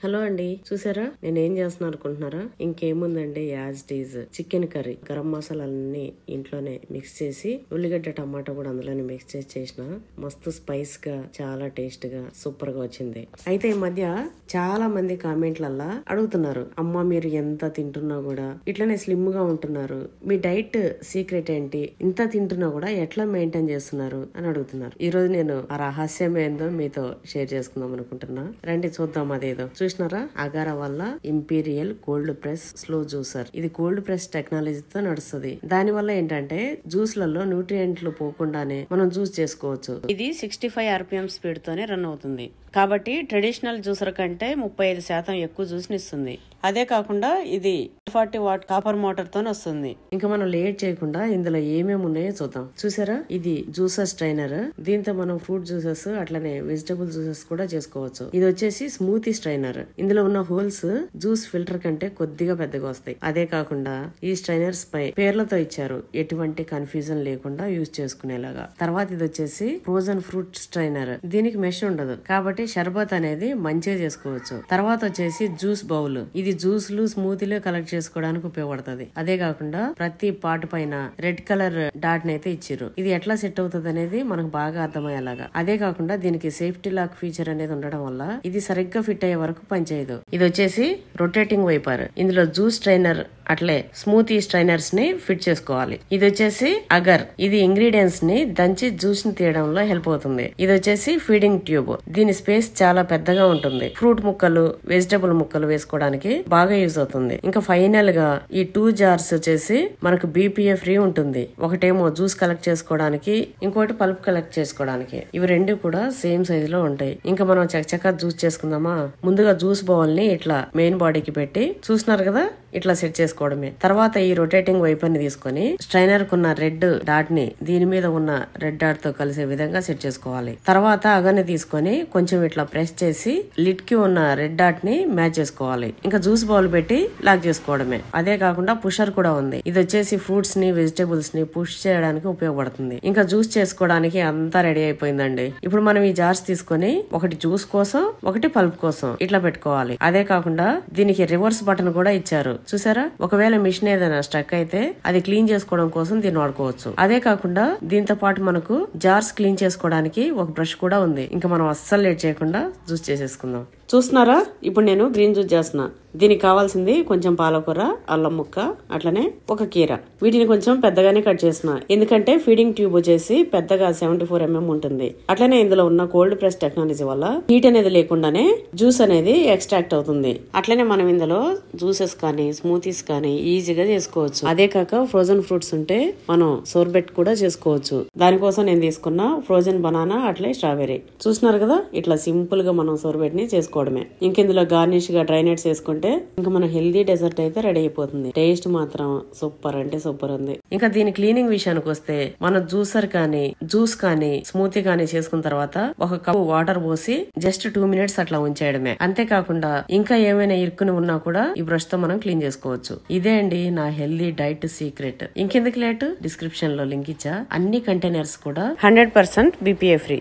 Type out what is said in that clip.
Hello అండి, చూసారా నేనేం చేస్తున్నా అనుకుంటున్నారా? ఇంకేముందండి, as these chicken curry garam మసాలాలన్నీ ఇంట్లోనే మిక్స్ చేసి ఉల్లిగడ్డ టమాటా కూడా అందులోనే మిక్స్ చేసి చేసిన మస్తు స్పైస్ గా చాలా టేస్ట్ గా సూపర్ గా వచ్చింది. అయితే ఈ మధ్య చాలా మంది కామెంట్లల్లా అడుగుతున్నారు, అమ్మ మీరు ఎంత తింటున్నా కూడా ఇట్లనే స్లిమ్ గా ఉంటున్నారు, మీ డైట్ సీక్రెట్ ఏంటి, ఇంత తింటున్నా కూడా ఎట్లా మెయింటైన్ చేస్తున్నారు అని అడుగుతున్నారు. ఈ రోజు నేను ఆ రహస్యం ఏందో మీతో షేర్ చేసుకుందాం అనుకుంటున్నా. రండి చూద్దాం. అదేదో చూసినారా, అగారా వల్ల imperial cold press slow juicer. ఇది కోల్డ్ ప్రెస్ టెక్నాలజీతో నడుస్తుంది. దాని వల్ల ఏంటంటే జ్యూస్లలో న్యూట్రియంట్లు పోకుండానే మనం జ్యూస్ చేసుకోవచ్చు. ఇది 65 RPM స్పీడ్ తోనే రన్ అవుతుంది కాబట్టి ట్రెడిషనల్ జ్యూసర్ కంటే 35% ఎక్కువ జ్యూస్ ని ఇస్తుంది. అదే కాకుండా ఇది 40 వాట్ కాపర్ మోటార్ తో వస్తుంది. ఇంకా మనం లేట్ చేయకుండా ఇందులో ఏమేమి ఉన్నాయో చూద్దాం. చూసారా, ఇది జ్యూసర్ స్ట్రైనర్. దీంతో మనం ఫ్రూట్ జ్యూసెస్ అట్లనే వెజిటబుల్ జ్యూసెస్ కూడా చేసుకోవచ్చు. ఇది వచ్చేసి స్మూతీ స్ట్రైనర్. ఇందులో ఉన్న హోల్స్ జ్యూస్ ఫిల్టర్ కంటే కొద్దిగా పెద్దగా వస్తాయి. అదే కాకుండా ఈ స్ట్రైనర్స్ పై పేర్లతో ఇచ్చారు, ఎటువంటి కన్ఫ్యూజన్ లేకుండా యూజ్ చేసుకునేలాగా. తర్వాత ఇది వచ్చేసి ఫ్రోజన్ ఫ్రూట్ స్ట్రైనర్. దీనికి మెష్ ఉండదు కాబట్టి షర్బత్ అనేది మంచిగా చేసుకోవచ్చు. తర్వాత వచ్చేసి జ్యూస్ బౌల్. ఇది జ్యూస్లు స్మూతీలు కలెక్ట్ చేసుకోవడానికి ఉపయోగపడుతుంది. అదే కాకుండా ప్రతి పార్ట్ పైన రెడ్ కలర్ డాట్ నైతే ఇచ్చిర్రు. ఇది ఎట్లా సెట్ అవుతుంది అనేది మనకు బాగా అర్థమయ్యేలాగా. అదే కాకుండా దీనికి సేఫ్టీ లాక్ ఫీచర్ అనేది ఉండడం వల్ల ఇది సరిగ్గా ఫిట్ అయ్యే వరకు పనిచేయదు. ఇది వచ్చేసి రొటేటింగ్ వైపర్. ఇందులో జ్యూస్ స్ట్రైనర్ అట్లే స్మూతీ స్ట్రైనర్స్ ని ఫిట్ చేసుకోవాలి. ఇది వచ్చేసి అగర్. ఇది ఇంగ్రీడియంట్స్ ని దంచి జ్యూస్ ని తీయడంలో హెల్ప్ అవుతుంది. ఇది వచ్చేసి ఫీడింగ్ ట్యూబ్. దీని స్పేస్ చాలా పెద్దగా ఉంటుంది. ఫ్రూట్ ముక్కలు వెజిటబుల్ ముక్కలు వేసుకోవడానికి బాగా యూజ్ అవుతుంది. ఇంకా ఫైనల్ గా ఈ 2 జార్స్ వచ్చేసి మనకు BPA ఫ్రీ ఉంటుంది. ఒకటేమో జ్యూస్ కలెక్ట్ చేసుకోవడానికి, ఇంకోటి పల్ప్ కలెక్ట్ చేసుకోవడానికి. ఇవి రెండు కూడా సేమ్ సైజ్ లో ఉంటాయి. ఇంకా మనం చక్కగా జ్యూస్ చేసుకుందామా? ముందుగా జ్యూస్ బౌల్ ని ఇట్లా మెయిన్ బాడీకి పెట్టి చూస్తున్నారు కదా, ఇట్లా సెట్ చేసుకోవడమే. తర్వాత ఈ రొటేటింగ్ వైపర్ ని తీసుకొని స్ట్రైనర్ కున్న రెడ్ డాట్ ని దీని మీద ఉన్న రెడ్ డాట్ తో కలిసే విధంగా సెట్ చేసుకోవాలి. తర్వాత అగర్ని తీసుకొని కొంచెం ఇట్లా ప్రెస్ చేసి లిడ్ కి ఉన్న రెడ్ డాట్ ని మ్యాచ్ చేసుకోవాలి. ఇంకా జ్యూస్ బౌల్ పెట్టి లాక్ చేసుకోవడమే. అదే కాకుండా పుషర్ కూడా ఉంది. ఇది వచ్చేసి ఫ్రూట్స్ ని వెజిటబుల్స్ ని పుష్ చేయడానికి ఉపయోగపడుతుంది. ఇంకా జ్యూస్ చేసుకోవడానికి అంతా రెడీ అయిపోయిందండి. ఇప్పుడు మనం ఈ జార్స్ తీసుకొని ఒకటి జ్యూస్ కోసం, ఒకటి పల్ప్ కోసం ఇట్లా పెట్టుకోవాలి. అదే కాకుండా దీనికి రివర్స్ బటన్ కూడా ఇచ్చారు. చూసారా, ఒకవేళ మిషన్ ఏదైనా స్ట్రక్ అయితే అది క్లీన్ చేసుకోవడం కోసం దీన్ని వాడుకోవచ్చు. అదే కాకుండా దీంతో పాటు మనకు జార్స్ క్లీన్ చేసుకోవడానికి ఒక బ్రష్ కూడా ఉంది. ఇంకా మనం అస్సలు లేట్ చేయకుండా జ్యూస్ చేసేసుకుందాం. చూస్తున్నారా, ఇప్పుడు నేను గ్రీన్ జ్యూస్ చేస్తున్నా. దీనికి కావాల్సింది కొంచెం పాలకూర, అల్లం ముక్క, అట్లనే ఒక కీర. వీటిని కొంచెం పెద్దగానే కట్ చేసిన, ఎందుకంటే ఫీడింగ్ ట్యూబ్ వచ్చేసి పెద్దగా 74 mm ఉంటుంది. అట్లనే ఇందులో ఉన్న కోల్డ్ ప్రెస్ టెక్నాలజీ వల్ల హీట్ అనేది లేకుండానే జ్యూస్ అనేది ఎక్స్ట్రాక్ట్ అవుతుంది. అట్లనే మనం ఇందులో జ్యూసెస్ కానీ స్మూతీస్ కానీ ఈజీగా చేసుకోవచ్చు. అదే కాక ఫ్రోజన్ ఫ్రూట్స్ ఉంటే మనం సోర్బెట్ కూడా చేసుకోవచ్చు. దానికోసం నేను తీసుకున్న ఫ్రోజన్ బనానా, అట్లే స్ట్రాబెర్రీ. చూస్తున్నారు కదా, ఇట్లా సింపుల్ గా మనం సోర్బెట్ ని చేసుకోవడమే. ఇంకెందులో గార్నిష్ గా డ్రై నట్స్ వేసుకుంటే ఇంకా మన హెల్దీ డెజర్ట్ అయితే రెడీ అయిపోతుంది. టేస్ట్ మాత్రం సూపర్ అంటే సూపర్ ఉంది. ఇంకా దీని క్లీనింగ్ విషయానికి వస్తే, మన జ్యూసర్ కానీ జ్యూస్ కానీ స్మూతీ కానీ చేసుకున్న తర్వాత ఒక కప్పు వాటర్ పోసి జస్ట్ 2 minutes అట్లా ఉంచేయడమే. అంతేకాకుండా ఇంకా ఏమైనా ఇరుక్కుని ఉన్నా కూడా ఈ బ్రష్ తో మనం క్లీన్ చేసుకోవచ్చు. ఇదే అండి నా హెల్దీ డైట్ సీక్రెట్. ఇంకెందుకు లేట్, డిస్క్రిప్షన్ లో లింక్ ఇచ్చా. అన్ని కంటైనర్స్ కూడా 100% BPA ఫ్రీ.